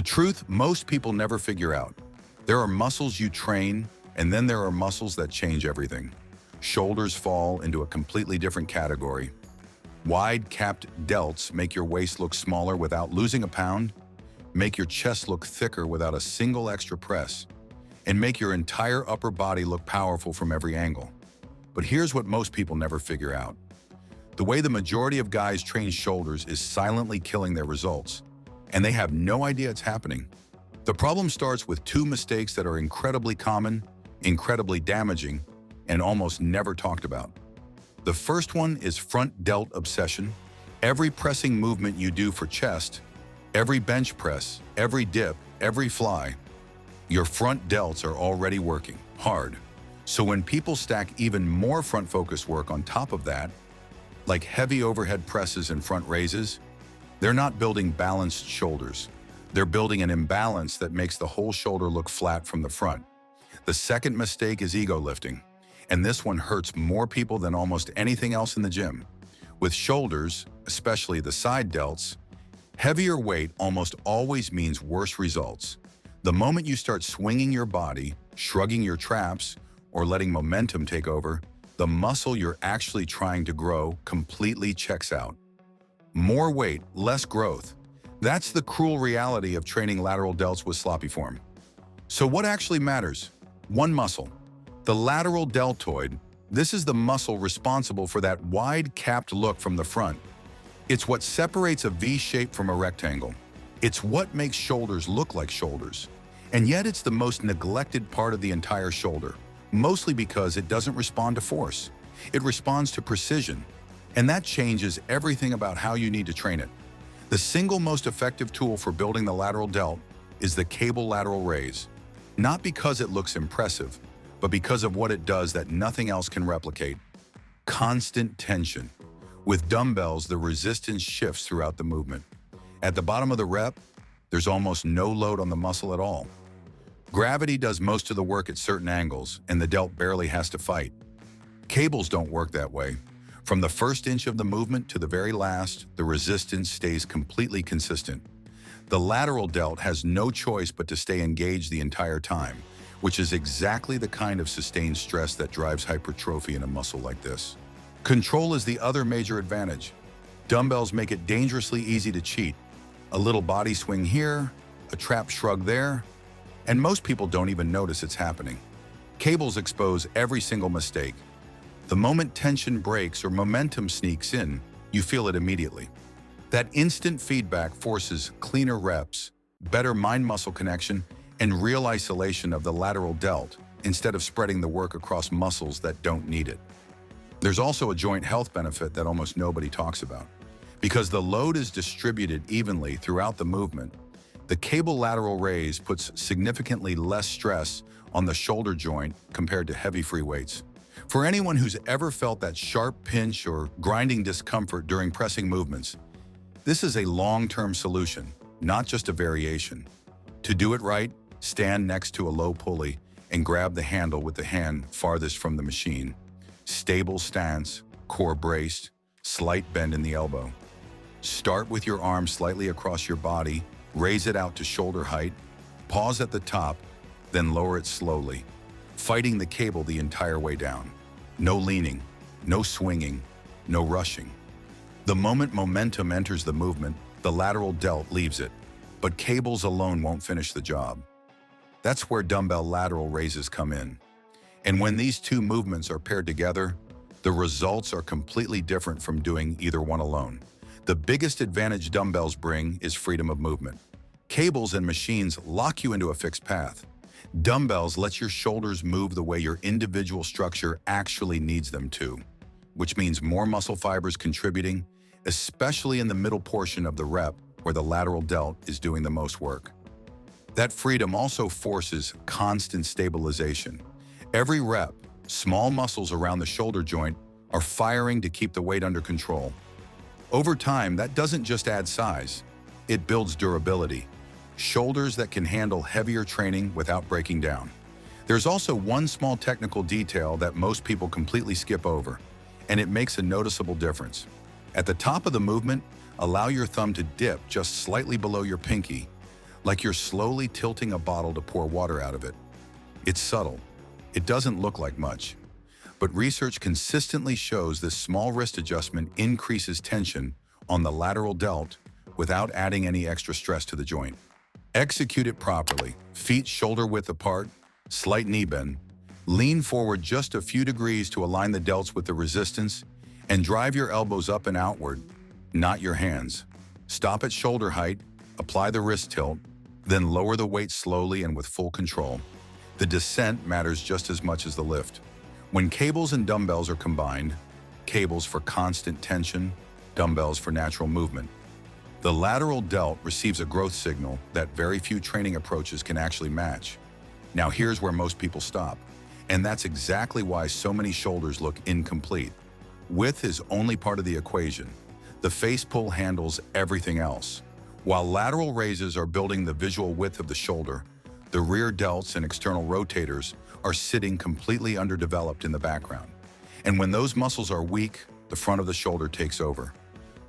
truth most people never figure out. There are muscles you train, and then there are muscles that change everything. Shoulders fall into a completely different category. Wide-capped delts make your waist look smaller without losing a pound, make your chest look thicker without a single extra press, and make your entire upper body look powerful from every angle. But here's what most people never figure out. The way the majority of guys train shoulders is silently killing their results, and they have no idea it's happening. The problem starts with two mistakes that are incredibly common, incredibly damaging, and almost never talked about. The first one is front delt obsession. Every pressing movement you do for chest, every bench press, every dip, every fly, your front delts are already working hard. So when people stack even more front focus work on top of that, like heavy overhead presses and front raises, they're not building balanced shoulders. They're building an imbalance that makes the whole shoulder look flat from the front. The second mistake is ego lifting, and this one hurts more people than almost anything else in the gym. With shoulders, especially the side delts, heavier weight almost always means worse results. The moment you start swinging your body, shrugging your traps, or letting momentum take over, the muscle you're actually trying to grow completely checks out. More weight, less growth. That's the cruel reality of training lateral delts with sloppy form. So what actually matters? One muscle. The lateral deltoid. This is the muscle responsible for that wide-capped look from the front. It's what separates a V shape from a rectangle. It's what makes shoulders look like shoulders. And yet it's the most neglected part of the entire shoulder, mostly because it doesn't respond to force. It responds to precision. And that changes everything about how you need to train it. The single most effective tool for building the lateral delt is the cable lateral raise. Not because it looks impressive, but because of what it does that nothing else can replicate. Constant tension. With dumbbells, the resistance shifts throughout the movement. At the bottom of the rep, there's almost no load on the muscle at all. Gravity does most of the work at certain angles, and the delt barely has to fight. Cables don't work that way. From the first inch of the movement to the very last, the resistance stays completely consistent. The lateral delt has no choice but to stay engaged the entire time, which is exactly the kind of sustained stress that drives hypertrophy in a muscle like this. Control is the other major advantage. Dumbbells make it dangerously easy to cheat. A little body swing here, a trap shrug there, and most people don't even notice it's happening. Cables expose every single mistake. The moment tension breaks or momentum sneaks in, you feel it immediately. That instant feedback forces cleaner reps, better mind-muscle connection, and real isolation of the lateral delt instead of spreading the work across muscles that don't need it. There's also a joint health benefit that almost nobody talks about. Because the load is distributed evenly throughout the movement, the cable lateral raise puts significantly less stress on the shoulder joint compared to heavy free weights. For anyone who's ever felt that sharp pinch or grinding discomfort during pressing movements, this is a long-term solution, not just a variation. To do it right, stand next to a low pulley and grab the handle with the hand farthest from the machine. Stable stance, core braced, slight bend in the elbow. Start with your arm slightly across your body, raise it out to shoulder height, pause at the top, then lower it slowly, fighting the cable the entire way down. No leaning, no swinging, no rushing. The moment momentum enters the movement, the lateral delt leaves it, but cables alone won't finish the job. That's where dumbbell lateral raises come in. And when these two movements are paired together, the results are completely different from doing either one alone. The biggest advantage dumbbells bring is freedom of movement. Cables and machines lock you into a fixed path. Dumbbells let your shoulders move the way your individual structure actually needs them to, which means more muscle fibers contributing, especially in the middle portion of the rep where the lateral delt is doing the most work. That freedom also forces constant stabilization. Every rep, small muscles around the shoulder joint are firing to keep the weight under control. Over time, that doesn't just add size, it builds durability. Shoulders that can handle heavier training without breaking down. There's also one small technical detail that most people completely skip over, and it makes a noticeable difference. At the top of the movement, allow your thumb to dip just slightly below your pinky. like you're slowly tilting a bottle to pour water out of it. It's subtle. It doesn't look like much. But research consistently shows this small wrist adjustment increases tension on the lateral delt without adding any extra stress to the joint. Execute it properly. Feet shoulder width apart, slight knee bend. Lean forward just a few degrees to align the delts with the resistance, and drive your elbows up and outward, not your hands. Stop at shoulder height, apply the wrist tilt, then lower the weight slowly and with full control. The descent matters just as much as the lift. When cables and dumbbells are combined, cables for constant tension, dumbbells for natural movement, the lateral delt receives a growth signal that very few training approaches can actually match. Now here's where most people stop, and that's exactly why so many shoulders look incomplete. Width is only part of the equation. The face pull handles everything else. While lateral raises are building the visual width of the shoulder, the rear delts and external rotators are sitting completely underdeveloped in the background. And when those muscles are weak, the front of the shoulder takes over,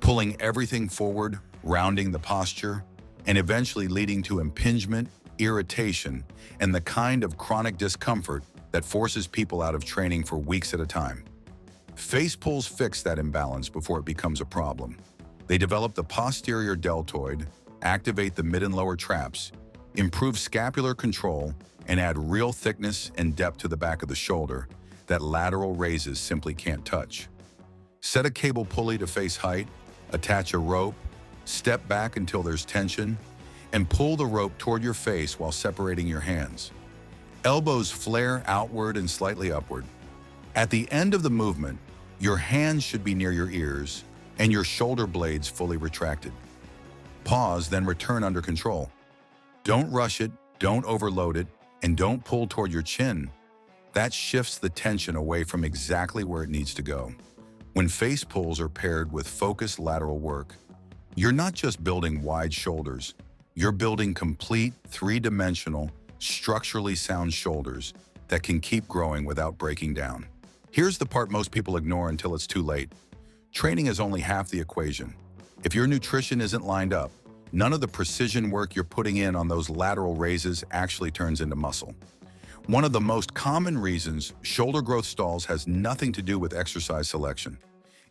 pulling everything forward, rounding the posture, and eventually leading to impingement, irritation, and the kind of chronic discomfort that forces people out of training for weeks at a time. Face pulls fix that imbalance before it becomes a problem. They develop the posterior deltoid, activate the mid and lower traps, improve scapular control, and add real thickness and depth to the back of the shoulder that lateral raises simply can't touch. Set a cable pulley to face height, attach a rope, step back until there's tension, and pull the rope toward your face while separating your hands. Elbows flare outward and slightly upward. At the end of the movement, your hands should be near your ears and your shoulder blades fully retracted. Pause, then return under control. Don't rush it, don't overload it, and don't pull toward your chin. That shifts the tension away from exactly where it needs to go. When face pulls are paired with focused lateral work, you're not just building wide shoulders, you're building complete, three-dimensional, structurally sound shoulders that can keep growing without breaking down. Here's the part most people ignore until it's too late. Training is only half the equation. If your nutrition isn't lined up, none of the precision work you're putting in on those lateral raises actually turns into muscle. One of the most common reasons shoulder growth stalls has nothing to do with exercise selection.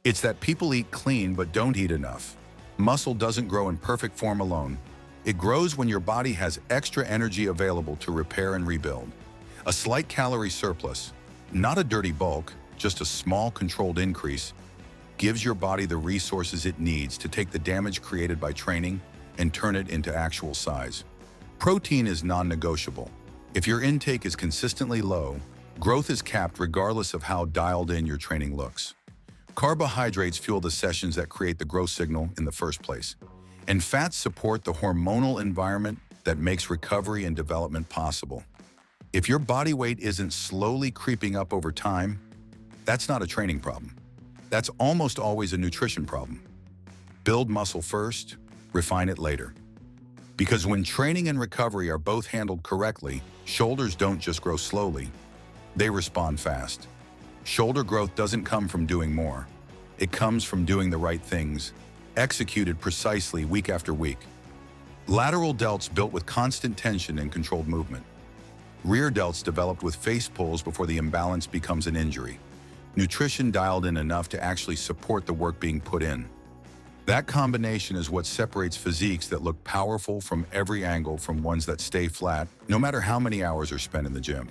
It's that people eat clean but don't eat enough. Muscle doesn't grow in perfect form alone. It grows when your body has extra energy available to repair and rebuild. A slight calorie surplus, not a dirty bulk, just a small controlled increase, gives your body the resources it needs to take the damage created by training and turn it into actual size. Protein is non-negotiable. If your intake is consistently low, growth is capped regardless of how dialed in your training looks. Carbohydrates fuel the sessions that create the growth signal in the first place, and fats support the hormonal environment that makes recovery and development possible. If your body weight isn't slowly creeping up over time, that's not a training problem. That's almost always a nutrition problem. Build muscle first, refine it later. Because when training and recovery are both handled correctly, shoulders don't just grow slowly, they respond fast. Shoulder growth doesn't come from doing more. It comes from doing the right things, executed precisely week after week. Lateral delts built with constant tension and controlled movement. Rear delts developed with face pulls before the imbalance becomes an injury. Nutrition dialed in enough to actually support the work being put in. That combination is what separates physiques that look powerful from every angle from ones that stay flat, no matter how many hours are spent in the gym.